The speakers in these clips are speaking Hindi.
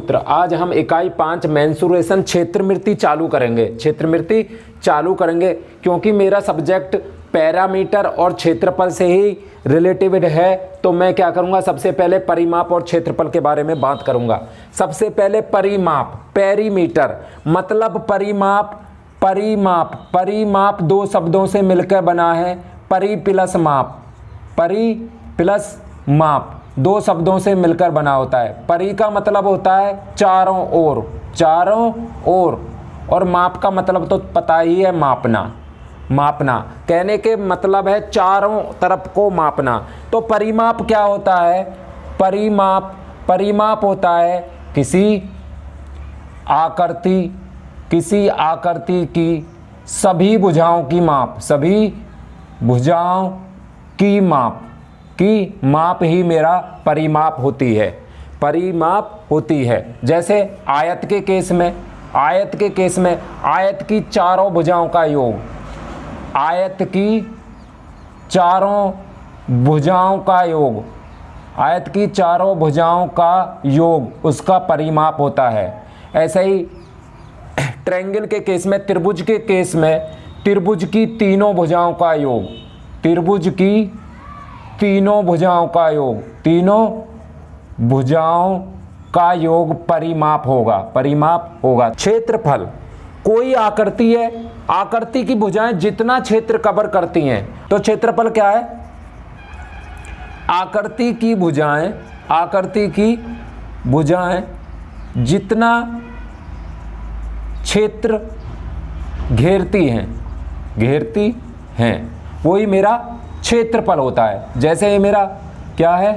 सूत्र। आज हम इकाई 5 मेंसुरेशन क्षेत्रमिति चालू करेंगे। क्षेत्रमिति चालू करेंगे क्योंकि मेरा सब्जेक्ट पैरामीटर और क्षेत्रफल से ही रिलेटेड है, तो मैं क्या करूंगा, सबसे पहले परिमाप और क्षेत्रफल के बारे में बात करूंगा। सबसे पहले परिमाप, पेरीमीटर मतलब परिमाप। परिमाप, परिमाप दो शब्दों से मिलकर बना है, परि प्लस माप। परि प्लस माप दो शब्दों से मिलकर बना होता है। परि का मतलब होता है चारों ओर, चारों ओर, और माप का मतलब तो पता ही है, मापना। मापना कहने के मतलब है चारों तरफ को मापना। तो परिमाप क्या होता है? परिमाप, परिमाप होता है किसी आकृति की सभी भुजाओं की माप, सभी भुजाओं की माप ही मेरा परिमाप होती है, परिमाप होती है। जैसे आयत के केस में, आयत की चारों भुजाओं का योग, आयत की चारों भुजाओं का योग, आयत की चारों भुजाओं का योग उसका परिमाप होता है। ऐसे ही ट्रायंगल के केस में, त्रिभुज के केस में, त्रिभुज की तीनों भुजाओं का योग, त्रिभुज की तीनों भुजाओं का योग, तीनों भुजाओं का योग परिमाप होगा, परिमाप होगा। क्षेत्रफल, कोई आकृति है, आकृति की भुजाएं जितना क्षेत्र कवर करती हैं तो क्षेत्रफल क्या है? आकृति की भुजाएं जितना क्षेत्र घेरती हैं वही मेरा क्षेत्रफल होता है। जैसे ये मेरा क्या है,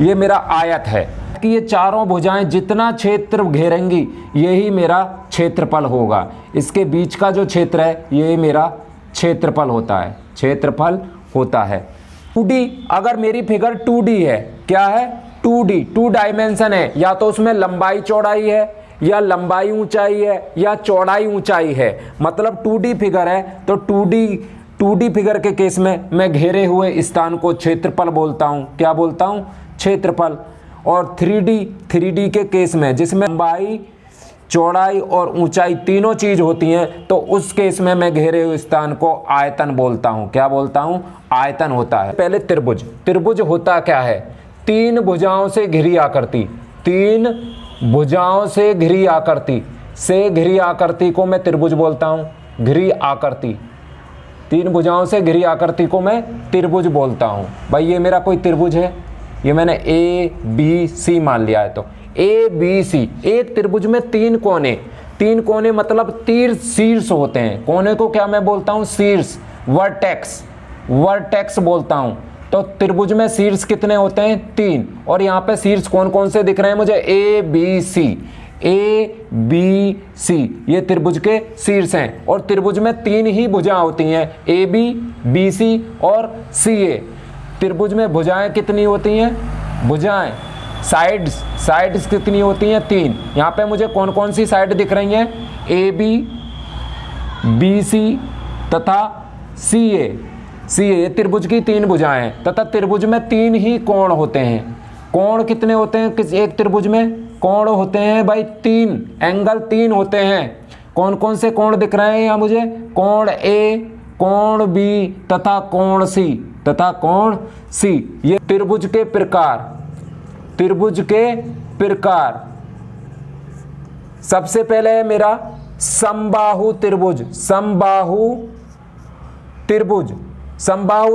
ये मेरा आयत है कि ये चारों भुजाएं जितना क्षेत्र घेरेंगी यही मेरा क्षेत्रफल होगा। इसके बीच का जो क्षेत्र है ये मेरा क्षेत्रफल होता है, क्षेत्रफल होता है। 2D, अगर मेरी फिगर 2D है, क्या है? 2D, 2 डायमेंशन है, या तो उसमें लंबाई चौड़ाई है, या लंबाई ऊंचाई है, या चौड़ाई ऊंचाई है, मतलब 2D फिगर है। तो 2D फिगर के केस में मैं घेरे हुए स्थान को क्षेत्रफल बोलता हूं। क्या बोलता हूं? क्षेत्रफल। और 3D के केस में, जिसमें लंबाई, चौड़ाई और ऊंचाई तीनों चीज होती हैं, तो उस केस में मैं घेरे हुए स्थान को आयतन बोलता हूं। क्या बोलता हूं? आयतन होता है। पहले त्रिभुज, त्रिभुज होता क्या है? 3 भुजाओं से घिरी आकृति, 3 भुजाओं से घिरी आकृति को मैं त्रिभुज बोलता हूं। घिरी आकृति, 3 भुजाओं से घिरी आकृति को मैं त्रिभुज बोलता हूं। भाई ये मेरा कोई त्रिभुज है, ये मैंने ABC मान लिया है। तो ABC, एक त्रिभुज में 3 कोने, 3 कोने मतलब तीर शीर्ष होते हैं। कोने को क्या मैं बोलता हूं? शीर्ष, वर्टेक्स, वर्टेक्स बोलता हूं। तो त्रिभुज में शीर्ष कितने होते हैं? 3। और यहाँ पे शीर्ष कौन कौन से दिख रहे हैं मुझे? ABC, ये त्रिभुज के शीर्ष हैं। और त्रिभुज में 3 ही भुजाएं होती हैं, AB, BC और CA। त्रिभुज में भुजाएं कितनी होती हैं? भुजाएं, साइड्स कितनी होती हैं? 3। यहाँ पे मुझे कौन कौन सी साइड दिख रही हैं? AB, BC तथा CA। ये त्रिभुज की 3 भुजाएं हैं, तथा त्रिभुज में 3 ही कोण होते हैं। कोण कितने होते हैं एक त्रिभुज में? कोण होते हैं भाई 3, एंगल 3 होते हैं। कौन कौन से कोण दिख रहे हैं यहाँ मुझे? कोण A, कोण B तथा कोण C, ये त्रिभुज के प्रकार, त्रिभुज के प्रकार। सबसे पहले है मेरा समबाहु त्रिभुज, समबाहु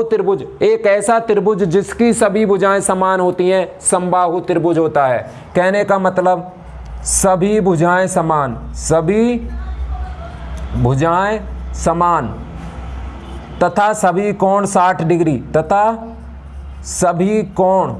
त्रिभुज एक ऐसा त्रिभुज जिसकी सभी भुजाएं समान होती हैं, समबाहु त्रिभुज होता है। कहने का मतलब सभी भुजाएं समान, सभी भुजाएं समान तथा सभी कोण 60 डिग्री, तथा सभी कोण,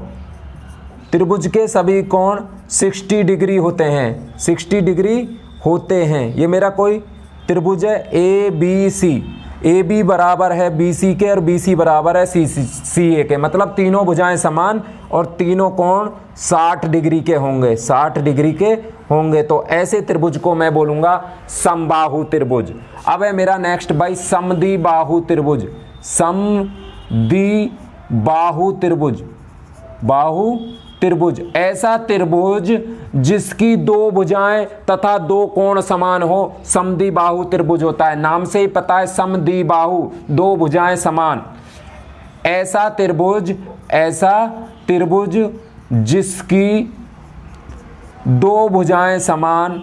त्रिभुज के सभी कोण 60 डिग्री होते हैं, 60 डिग्री होते हैं। ये मेरा कोई त्रिभुज है ABC, AB बराबर है BC के और BC बराबर है CA के, मतलब तीनों भुजाएं समान और तीनों कोण 60 डिग्री के होंगे, 60 डिग्री के होंगे। तो ऐसे त्रिभुज को मैं बोलूंगा समबाहु त्रिभुज। अब है मेरा नेक्स्ट भाई समद्विबाहु त्रिभुज, समद्विबाहु त्रिभुज, बाहु त्रिभुज, ऐसा त्रिभुज जिसकी दो भुजाएं तथा दो कोण समान हो, समद्विबाहु त्रिभुज होता है। नाम से ही पता है, समद्विबाहु, दो भुजाएं समान। ऐसा त्रिभुज जिसकी दो भुजाएं समान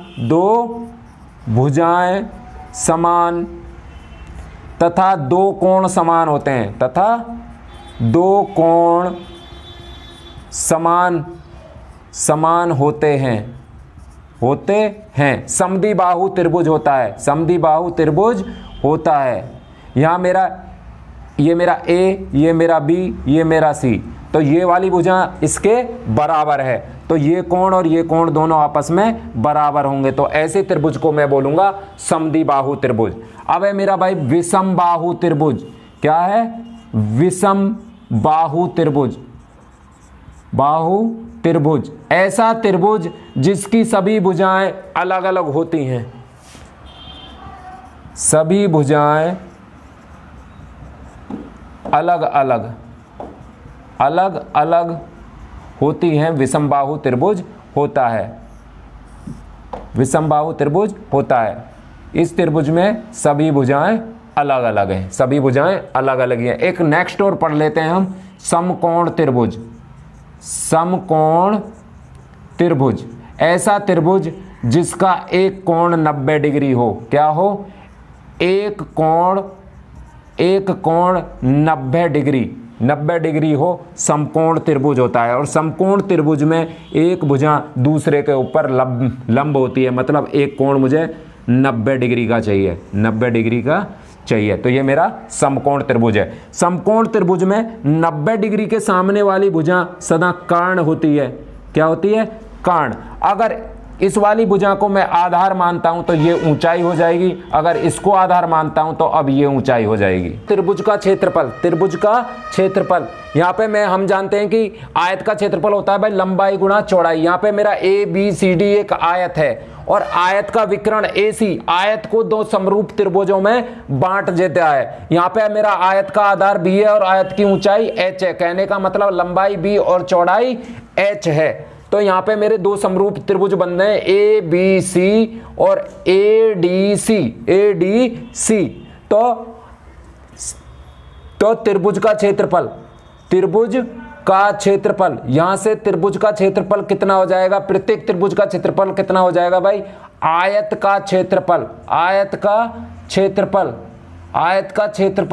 तथा दो कोण समान होते हैं, समान होते हैं, समद्विबाहु त्रिभुज होता है। यहाँ ये मेरा ए, ये मेरा बी, ये मेरा सी, तो ये वाली भुजा इसके बराबर है, तो ये कोण और ये कोण दोनों आपस में बराबर होंगे, तो ऐसे त्रिभुज को मैं बोलूंगा समद्विबाहु त्रिभुज। अब है मेरा भाई विषमबाहु त्रिभुज। क्या है? विषमबाहु त्रिभुज, ऐसा त्रिभुज जिसकी सभी भुजाएं अलग अलग होती हैं, सभी भुजाएं अलग अलग होती हैं, विषमबाहु त्रिभुज होता है। इस त्रिभुज में सभी भुजाएं अलग अलग हैं, एक नेक्स्ट और पढ़ लेते हैं हम, समकोण त्रिभुज, ऐसा त्रिभुज जिसका एक कोण 90 डिग्री हो। क्या हो? एक कोण 90 डिग्री हो, समकोण त्रिभुज होता है। और समकोण त्रिभुज में एक भुजा दूसरे के ऊपर लंब होती है, मतलब एक कोण मुझे 90 डिग्री का चाहिए, तो ये मेरा समकोण त्रिभुज है। समकोण त्रिभुज में 90 डिग्री के सामने वाली भुजा सदा कर्ण होती है। क्या होती है? कर्ण। अगर इस वाली भुजा को मैं आधार मानता हूं तो ये ऊंचाई हो जाएगी, अगर इसको आधार मानता हूं तो अब ये ऊंचाई हो जाएगी। त्रिभुज का क्षेत्रफल, यहाँ पे हम जानते हैं कि आयत का क्षेत्रफल होता है भाई लंबाई गुणा चौड़ाई। यहाँ पे मेरा ABCD एक आयत है, और आयत का विकर्ण AC आयत को दो समरूप त्रिभुजों में बांट देता है। यहाँ पे मेरा आयत का आधार B है और आयत की ऊंचाई H है, कहने का मतलब लंबाई B और चौड़ाई H है। तो यहाँ पे मेरे दो समरूप त्रिभुज बन रहे हैं, ABC और ADC। तो त्रिभुज का क्षेत्रफल, यहां से त्रिभुज का क्षेत्रफल कितना हो जाएगा? प्रत्येक त्रिभुज का क्षेत्रफल कितना हो जाएगा भाई? आयत का क्षेत्रफल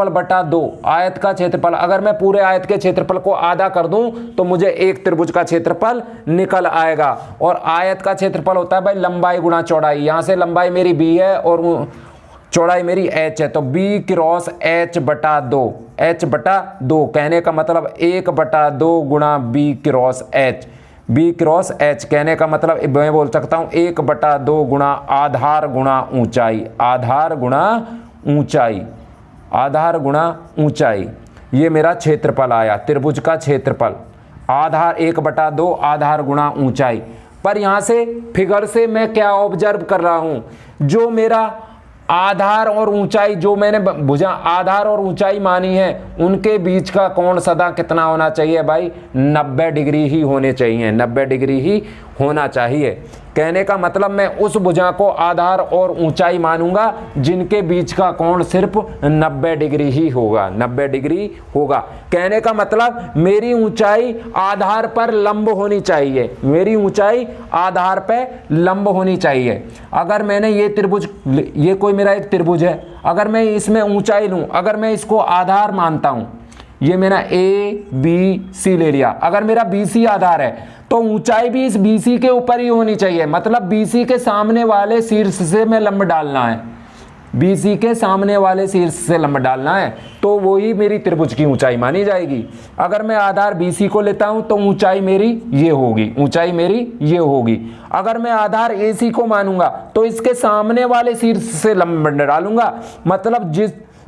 बटा 2। आयत का क्षेत्रफल, अगर मैं पूरे आयत के क्षेत्रफल को आधा कर दूं तो मुझे एक त्रिभुज का क्षेत्रफल निकल आएगा। और आयत का क्षेत्रफल होता है भाई लंबाई गुणा चौड़ाई। यहां से लंबाई मेरी B है और चौड़ाई मेरी H है, तो B क्रॉस H बटा 2, कहने का मतलब 1/2 गुणा B क्रॉस H, कहने का मतलब मैं बोल सकता हूं 1/2 गुणा आधार गुणा ऊंचाई। ये मेरा क्षेत्रफल आया, त्रिभुज का क्षेत्रफल, आधार 1/2 आधार गुणा ऊंचाई। पर यहां से फिगर से मैं क्या ऑब्जर्व कर रहा हूं? जो मेरा आधार और ऊंचाई, जो मैंने भुजा आधार और ऊंचाई मानी है, उनके बीच का कोण सदा कितना होना चाहिए भाई? 90 डिग्री ही होने चाहिए, 90 डिग्री ही होना चाहिए। कहने का मतलब मैं उस भुजा को आधार और ऊंचाई मानूंगा जिनके बीच का कोण सिर्फ 90 डिग्री ही होगा, 90 डिग्री होगा। कहने का मतलब मेरी ऊंचाई आधार पर लंब होनी चाहिए, मेरी ऊंचाई आधार पर लंब होनी चाहिए। अगर मैंने ये त्रिभुज, ये कोई मेरा एक त्रिभुज है, अगर मैं इसमें ऊंचाई लूं, अगर मैं इसको आधार मानता हूं, ये मेरा ABC ले लिया, अगर मेरा BC आधार है तो ऊंचाई भी इस BC के ऊपर ही होनी चाहिए, मतलब BC के सामने वाले शीर्ष से मैं लंब डालना है, BC के सामने वाले शीर्ष से लंब डालना है, तो वही मेरी त्रिभुज की ऊंचाई मानी जाएगी। अगर मैं आधार BC को लेता हूं तो ऊंचाई मेरी ये होगी, अगर मैं आधार AC को मानूंगा तो इसके सामने वाले शीर्ष से लंब डालूंगा, मतलब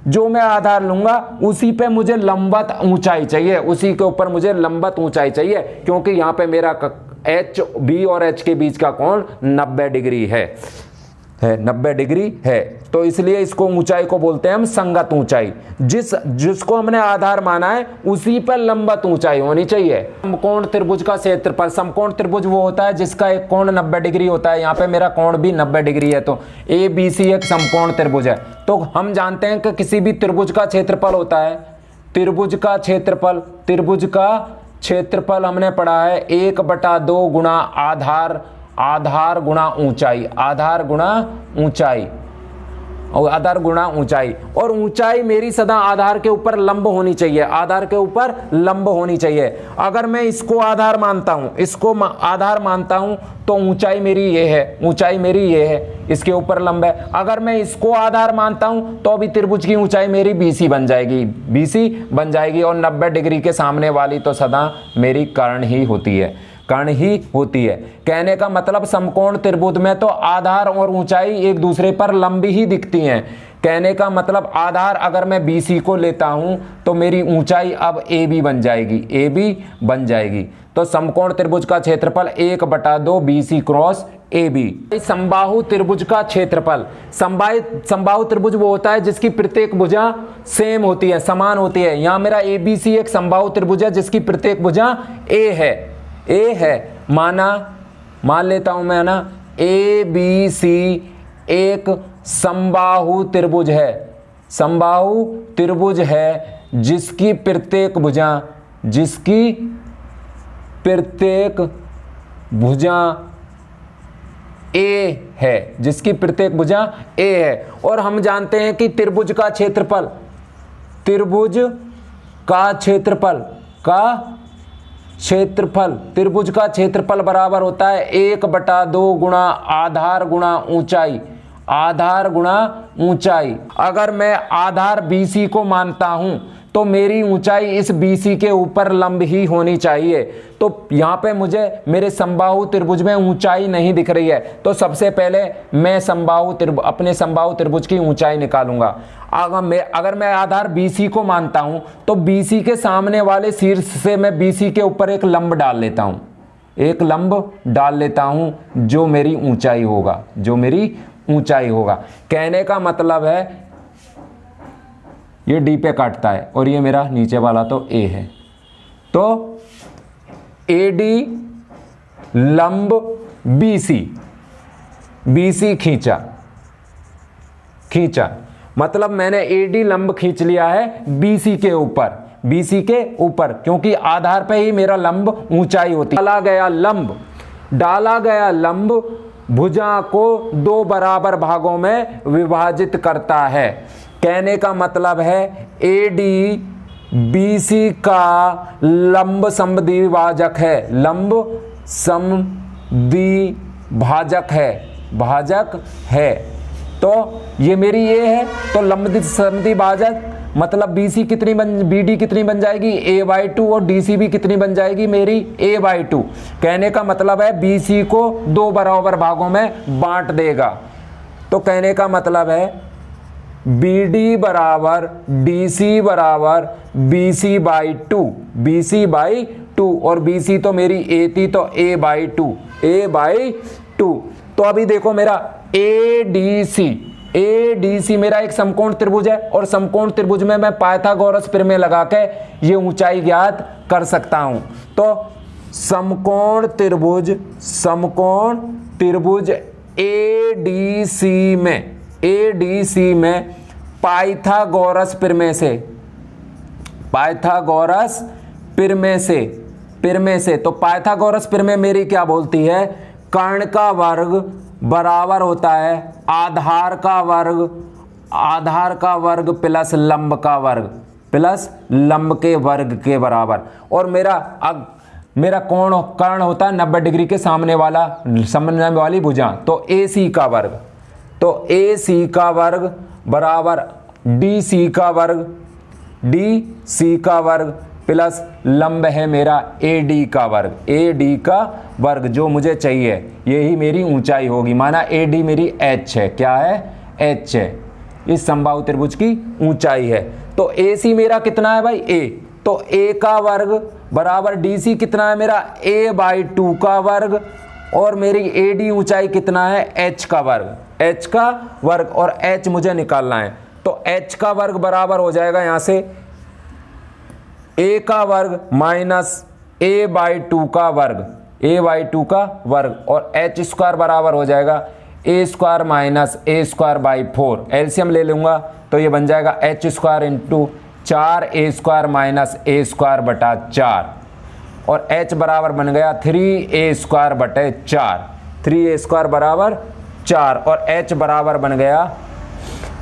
जो मैं आधार लूंगा उसी पे मुझे लंबवत ऊंचाई चाहिए, उसी के ऊपर मुझे लंबवत ऊंचाई चाहिए, क्योंकि यहाँ पे मेरा B और H के बीच का कोण 90 डिग्री है। है, 90 डिग्री है, तो इसलिए इसको ऊंचाई को बोलते हैं हम संगत ऊंचाई। जिसको हमने आधार माना है उसी पर लंबवत ऊंचाई होनी चाहिए। समकोण त्रिभुज का क्षेत्रफल, समकोण त्रिभुज वो होता है जिसका एक कोण 90 डिग्री होता है। यहाँ पे मेरा कोण भी 90 डिग्री है, तो ABC एक समकोण त्रिभुज है। तो हम जानते हैं कि किसी भी त्रिभुज का क्षेत्रफल होता है, त्रिभुज का क्षेत्रफल हमने पढ़ा है 1/2 गुणा आधार गुणा ऊंचाई, और ऊंचाई मेरी सदा आधार के ऊपर लंब होनी चाहिए, अगर मैं इसको आधार मानता हूं, तो ऊंचाई मेरी ये है, इसके ऊपर लंब है। अगर मैं इसको आधार मानता हूं तो अभी त्रिभुज की ऊंचाई मेरी BC बन जाएगी, और 90 डिग्री के सामने वाली तो सदा मेरी कर्ण ही होती है। कहने का मतलब समकोण त्रिभुज में तो आधार और ऊंचाई एक दूसरे पर लंबी ही दिखती हैं। कहने का मतलब आधार अगर मैं BC को लेता हूं तो मेरी ऊंचाई अब AB बन जाएगी। तो समकोण त्रिभुज का क्षेत्रफल 1/2 BC क्रॉस AB। समबाहु त्रिभुज का क्षेत्रफल, समबाहु त्रिभुज वो होता है जिसकी प्रत्येक भुजा सेम होती है, समान होती है। यहाँ मेरा ABC एक समबाहु त्रिभुज है जिसकी प्रत्येक भुजा A है, मान लेता हूं मैं ना, ABC एक समबाहु त्रिभुज है जिसकी प्रत्येक भुजा A है, और हम जानते हैं कि त्रिभुज का क्षेत्रफल बराबर होता है 1/2 गुणा आधार गुणा ऊंचाई। अगर मैं आधार BC को मानता हूं तो मेरी ऊंचाई इस BC के ऊपर लंब ही होनी चाहिए। तो यहाँ पे मुझे मेरे समबाहु त्रिभुज में ऊंचाई नहीं दिख रही है, तो सबसे पहले मैं अपने समबाहु त्रिभुज की ऊंचाई निकालूंगा। अगर मैं आधार BC को मानता हूं तो BC के सामने वाले शीर्ष से मैं BC के ऊपर एक लंब डाल लेता हूं, जो मेरी ऊंचाई होगा। कहने का मतलब है ये D पे काटता है और ये मेरा नीचे वाला तो A है, तो AD लंब BC खींचा, मतलब मैंने AD लंब खींच लिया है BC के ऊपर, क्योंकि आधार पे ही मेरा लंब ऊंचाई होती है। डाला गया लंब भुजा को 2 बराबर भागों में विभाजित करता है। कहने का मतलब है AD BC का लंब समद्विभाजक है, तो ये मेरी A है, तो लंब समद्विभाजक मतलब BD कितनी बन जाएगी A/2, और DC भी कितनी बन जाएगी मेरी A/2। कहने का मतलब है BC को 2 बराबर भागों में बांट देगा, तो कहने का मतलब है BD बराबर DC बराबर BC/2, और BC तो मेरी A थी, तो A/2। तो अभी देखो मेरा ADC मेरा एक समकोण त्रिभुज है, और समकोण त्रिभुज में मैं पाइथागोरस प्रमेय लगा के ये ऊंचाई ज्ञात कर सकता हूं। तो समकोण त्रिभुज ADC में पाइथागोरस प्रमेय से, तो पाइथागोरस प्रमेय मेरी क्या बोलती है, कर्ण का वर्ग बराबर होता है आधार का वर्ग प्लस लंब के वर्ग के बराबर, और मेरा कर्ण होता है 90 डिग्री के सामने वाली भुजा, तो AC का वर्ग बराबर DC का वर्ग प्लस लंब है मेरा AD का वर्ग, जो मुझे चाहिए यही मेरी ऊंचाई होगी। माना AD मेरी H है, क्या है H है, इस समबाहु त्रिभुज की ऊंचाई है। तो AC मेरा कितना है भाई A, तो A का वर्ग बराबर DC कितना है मेरा A/2 का वर्ग, और मेरी AD ऊंचाई कितना है, h का वर्ग, h का वर्ग, और h मुझे निकालना है। तो h का वर्ग बराबर हो जाएगा यहां से a का वर्ग माइनस a/2 का वर्ग, a/2 का वर्ग, और h स्क्वायर बराबर हो जाएगा a square minus a square by 4। LCM ले लूंगा तो ये बन जाएगा h square into 4a square minus a square बटा 4, और h बराबर बन गया 3a स्क्वायर बटे 4, 3a स्क्वायर बराबर 4, और h बराबर बन गया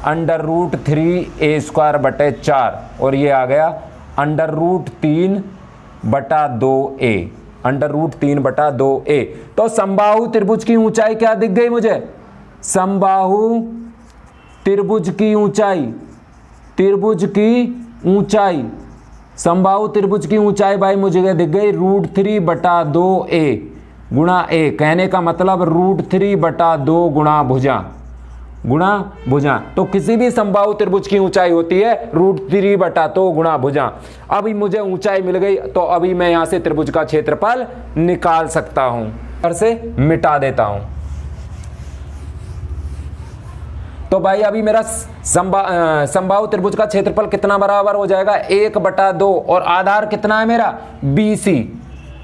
√3a स्क्वायर बटे 4, और ये आ गया √3 बटा 2a, √3 बटा 2a। तो समबाहु त्रिभुज की ऊंचाई क्या दिख गई मुझे, समबाहु त्रिभुज की ऊंचाई, त्रिभुज की ऊंचाई, समबाहु त्रिभुज की ऊंचाई भाई मुझे दिख गई √3 बटा 2a गुणा a। कहने का मतलब √3 बटा 2 गुणा भुजा, गुणा भुजा। तो किसी भी समबाहु त्रिभुज की ऊंचाई होती है √3 बटा 2 गुणा भुजा। अभी मुझे ऊंचाई मिल गई तो अभी मैं यहां से त्रिभुज का क्षेत्रफल निकाल सकता हूं, और से मिटा देता हूं। तो भाई अभी मेरा समबाहु त्रिभुज का क्षेत्रफल कितना बराबर हो जाएगा, 1/2, और आधार कितना है मेरा, BC,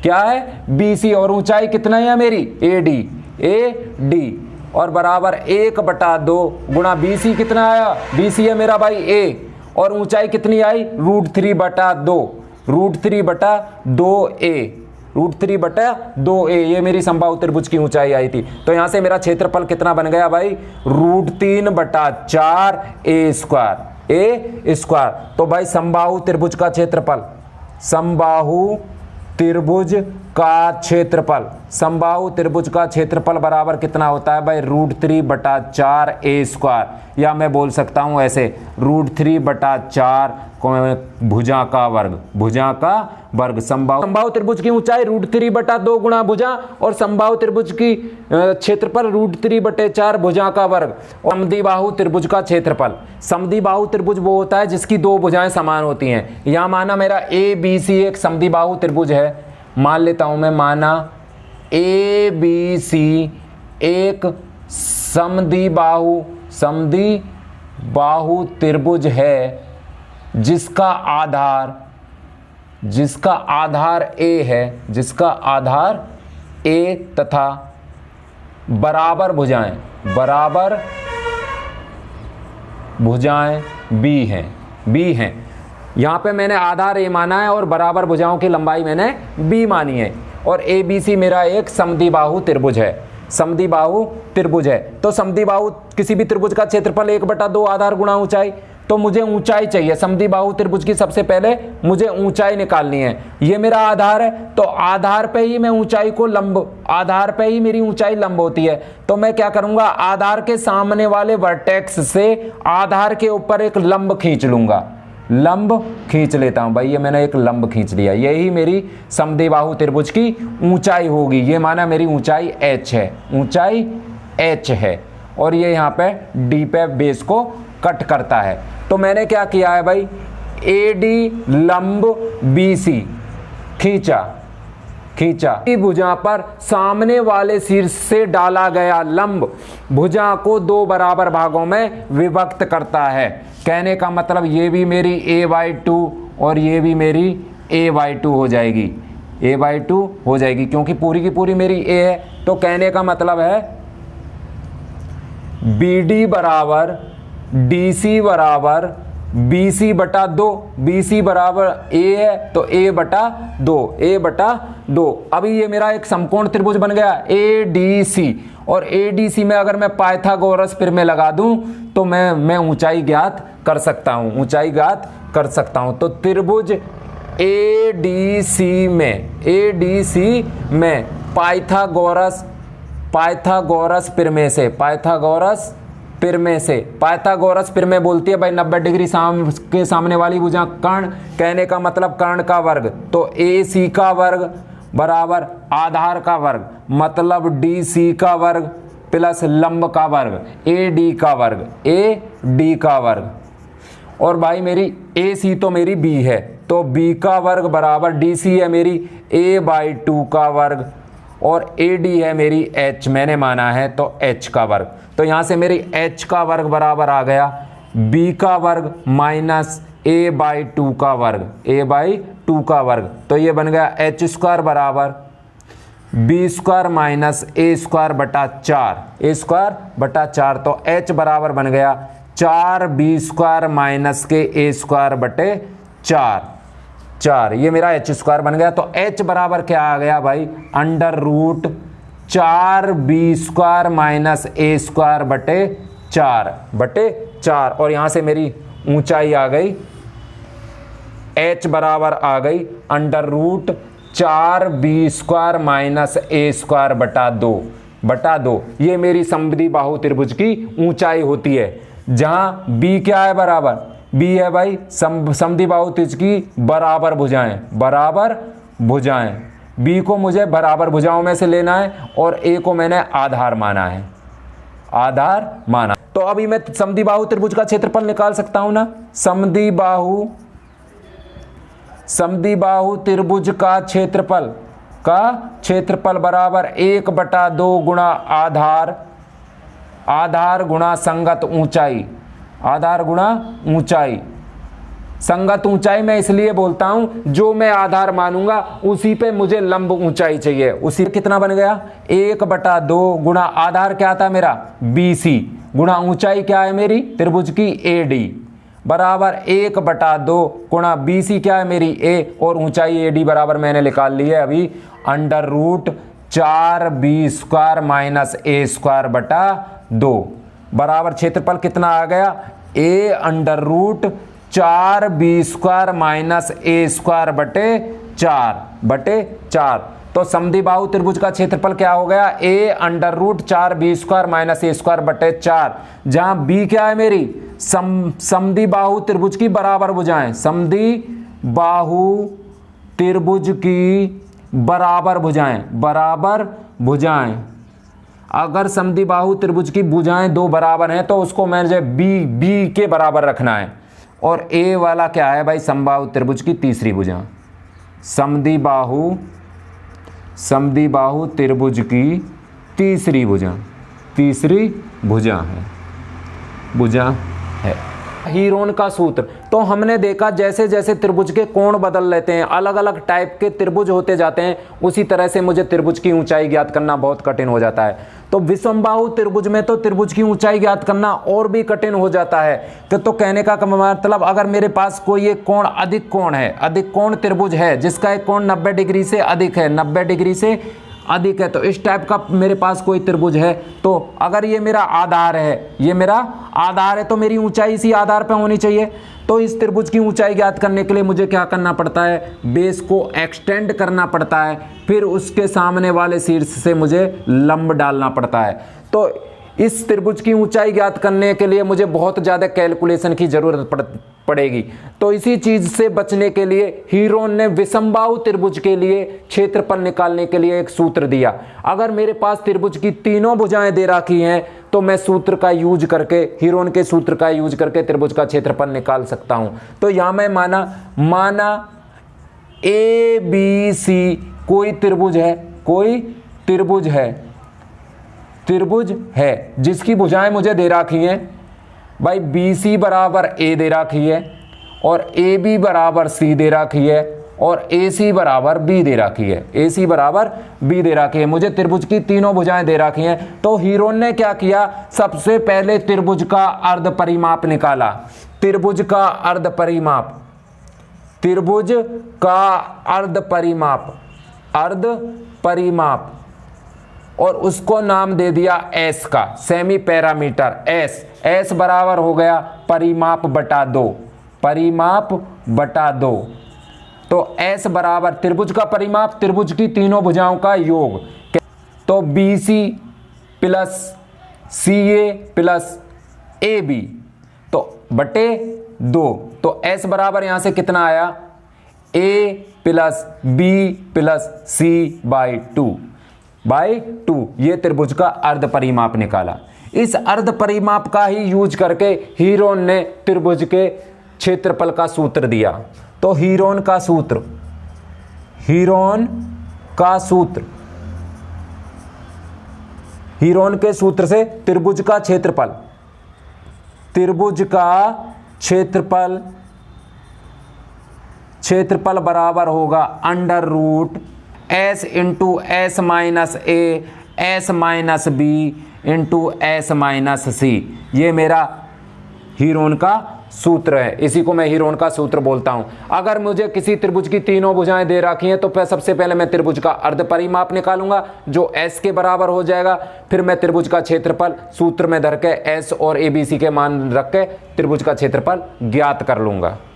क्या है, BC, और ऊंचाई कितना है मेरी, AD, और बराबर 1/2 गुणा BC कितना आया, BC है मेरा भाई A, और ऊंचाई कितनी आई, √3 बटा 2, √3 बटा 2a, √3 बटा 2a, ये मेरी समबाहु त्रिभुज की ऊंचाई आई थी। तो यहां से मेरा क्षेत्रफल कितना बन गया भाई, √3 बटा 4a स्क्वायर, तो भाई समबाहु त्रिभुज का क्षेत्रफल, समबाहु त्रिभुज का क्षेत्रफल, समबाहु त्रिभुज का क्षेत्रफल बराबर कितना होता है भाई, √3 बटा 4a स्क्वायर, या मैं बोल सकता हूं ऐसे √3 बटा 4 भुजा का वर्ग, भुजा का वर्ग। समबाहु त्रिभुज की ऊंचाई √3 बटा 2 गुणा भुजा, और समबाहु त्रिभुज की क्षेत्रफल √3 बटे 4 भुजा का वर्ग। और समद्विबाहु त्रिभुज का क्षेत्रफल, समद्विबाहु त्रिभुज वो होता है जिसकी दो भुजाएं समान होती हैं। यहां माना मेरा ABC एक समद्विबाहु त्रिभुज है, मान लेता हूं मैं, माना ABC एक समद्विबाहु त्रिभुज है जिसका आधार A है, जिसका आधार A तथा बराबर भुजाएं B हैं। यहाँ पे मैंने आधार A माना है और बराबर भुजाओं की लंबाई मैंने B मानी है, और ABC मेरा एक समद्विबाहु त्रिभुज है, समद्विबाहु त्रिभुज है। तो समद्विबाहु किसी भी त्रिभुज का क्षेत्रफल 1/2 आधार गुणा ऊंचाई, तो मुझे ऊंचाई चाहिए समद्विबाहु त्रिभुज की, सबसे पहले मुझे ऊंचाई निकालनी है। ये मेरा आधार है, तो आधार पे ही मैं ऊंचाई को आधार पे ही मेरी ऊंचाई लंब होती है। तो मैं क्या करूंगा, आधार के सामने वाले वर्टेक्स से आधार के ऊपर एक लंब खींच लूंगा, लंब खींच लेता हूं भाई, ये मैंने एक लंब खींच लिया, यही मेरी समद्विबाहु त्रिभुज की ऊंचाई होगी। ये माना मेरी ऊंचाई h है, ऊंचाई h है, और ये यहाँ पे D पे बेस को कट करता है। तो मैंने क्या किया है भाई, AD लंब BC खींचा, भुजा पर सामने वाले शीर्ष से डाला गया लंब भुजा को दो बराबर भागों में विभक्त करता है। कहने का मतलब ये भी मेरी a/2 और ये भी मेरी a/2 हो जाएगी, a/2 हो जाएगी, क्योंकि पूरी की पूरी मेरी a है। तो कहने का मतलब है BD बराबर DC बराबर BC बटा 2, BC बराबर A है तो A बटा 2। अभी ये मेरा एक समकोण त्रिभुज बन गया ADC, और ADC में अगर मैं पाइथागोरस प्रमेय लगा दूं तो मैं ऊंचाई ज्ञात कर सकता हूं, तो त्रिभुज ADC में पाइथागोरस प्रमेय बोलती है भाई 90 डिग्री के सामने वाली भुजा कर्ण, कहने का मतलब कर्ण का वर्ग, तो AC का वर्ग बराबर आधार का वर्ग मतलब DC का वर्ग प्लस लंब का वर्ग AD का वर्ग। और भाई मेरी AC तो मेरी B है, तो B का वर्ग बराबर DC है मेरी A/2 का वर्ग और AD है मेरी h, मैंने माना है तो h का वर्ग। तो यहाँ से मेरी h का वर्ग बराबर आ गया b का वर्ग माइनस a/2 का वर्ग, a/2 का वर्ग। तो ये बन गया h स्क्वायर बराबर b square minus a square बटा 4, a स्क्वायर बटा 4। तो h बराबर बन गया 4b स्क्वायर माइनस के a स्क्वायर बटे 4, ये मेरा h स्क्वायर बन गया। तो h बराबर क्या आ गया भाई, under root 4b square minus a square बटे 4 और यहाँ से मेरी ऊंचाई आ गई h बराबर आ गई under root 4b square minus a square बटा 2। ये मेरी समद्वि बाहु त्रिभुज की ऊंचाई होती है, जहाँ b क्या है बराबर, b है भाई समद्वि बाहु त्रिभुज की बराबर भुजाएं, b को मुझे बराबर भुजाओं में से लेना है और a को मैंने आधार माना। तो अभी मैं समद्वि बाहु त्रिभुज का क्षेत्रफल निकाल सकता हूं ना। समद्वि बाहु त्रिभुज का क्षेत्रफल बराबर 1/2 गुणा आधार गुणा संगत ऊंचाई। संगत ऊंचाई मैं इसलिए बोलता हूं, जो मैं आधार मानूंगा उसी पे मुझे लंब ऊंचाई चाहिए। उसी कितना बन गया 1/2 गुणा आधार क्या था मेरा BC गुणा ऊंचाई क्या है मेरी त्रिभुज की AD बराबर 1/2 गुणा BC क्या है मेरी A और ऊंचाई AD बराबर मैंने निकाल ली है अभी under root 4b square minus a square बटा 2 बराबर क्षेत्रफल कितना आ गया a under root 4b square minus a square बटे 4। तो समद्वि बाहु त्रिभुज का क्षेत्रफल क्या हो गया a under root 4b square minus a square बटे 4, जहां b क्या है मेरी समद्वि बाहु त्रिभुज की बराबर भुजाएं, समद्वि बाहु त्रिभुज की बराबर भुजाएं। अगर समद्वि बाहु त्रिभुज की भुजाएं दो बराबर हैं तो उसको मुझे b के बराबर रखना है। और a वाला क्या है भाई समबाहु त्रिभुज की तीसरी भुजा, समद्वि बाहु त्रिभुज की तीसरी भुजा है। हीरोन का सूत्र तो हमने देखा जैसे जैसे त्रिभुज के कोण बदल लेते हैं, अलग अलग टाइप के त्रिभुज होते जाते हैं, उसी तरह से मुझे त्रिभुज की ऊंचाई ज्ञात करना बहुत कठिन हो जाता है। तो विषमबाहु त्रिभुज में तो त्रिभुज की ऊंचाई ज्ञात करना और भी कठिन हो जाता है। तो कहने का मतलब अगर मेरे पास कोई एक कोण अधिक कोण त्रिभुज है जिसका एक कोण 90 डिग्री से अधिक है, 90 डिग्री से अधिक है, तो इस टाइप का मेरे पास कोई त्रिभुज है, तो अगर ये मेरा आधार है, तो मेरी ऊंचाई इसी आधार पे होनी चाहिए। तो इस त्रिभुज की ऊंचाई ज्ञात करने के लिए मुझे क्या करना पड़ता है, बेस को एक्सटेंड करना पड़ता है, फिर उसके सामने वाले शीर्ष से मुझे लंब डालना पड़ता है। तो इस त्रिभुज की ऊंचाई ज्ञात करने के लिए मुझे बहुत ज़्यादा कैलकुलेशन की जरूरत पड़ेगी। तो इसी चीज से बचने के लिए हीरोन ने विषमबाहु त्रिभुज के लिए क्षेत्रफल निकालने के लिए एक सूत्र दिया। अगर मेरे पास त्रिभुज की तीनों भुजाएं दे रखी हैं तो मैं सूत्र का यूज करके, हीरोन के सूत्र का यूज करके त्रिभुज का क्षेत्रफल निकाल सकता हूं। तो यहां मैं माना ABC कोई त्रिभुज है जिसकी भुजाएं मुझे दे रखी हैं भाई, BC बराबर A दे रखी है और AB बराबर C दे रखी है और AC बराबर B दे रखी है, मुझे त्रिभुज की तीनों भुजाएं दे रखी हैं। तो हीरोन ने क्या किया, सबसे पहले त्रिभुज का अर्ध परिमाप निकाला, त्रिभुज का अर्ध परिमाप और उसको नाम दे दिया S का, सेमी पैरामीटर S बराबर हो गया परिमाप बटा 2। तो S बराबर त्रिभुज का परिमाप, त्रिभुज की तीनों भुजाओं का योग, तो BC plus CA plus AB तो बटे 2। तो S बराबर यहां से कितना आया, A plus B plus C by 2। ये त्रिभुज का अर्ध परिमाप निकाला। इस अर्ध परिमाप का ही यूज करके हीरोन ने त्रिभुज के क्षेत्रफल का सूत्र दिया। तो हीरोन का सूत्र हीरोन के सूत्र से त्रिभुज का क्षेत्रफल, त्रिभुज का क्षेत्रफल बराबर होगा under root S into S minus A S minus B into S minus C. ये मेरा हीरोन का सूत्र है, इसी को मैं हीरोन का सूत्र बोलता हूं। अगर मुझे किसी त्रिभुज की तीनों भुजाएं दे रखी हैं तो सबसे पहले मैं त्रिभुज का अर्ध परिमाप निकालूंगा जो एस के बराबर हो जाएगा। फिर मैं त्रिभुज का क्षेत्रफल सूत्र में धर के एस और एबीसी के मान रख के त्रिभुज का क्षेत्रफल ज्ञात कर लूंगा।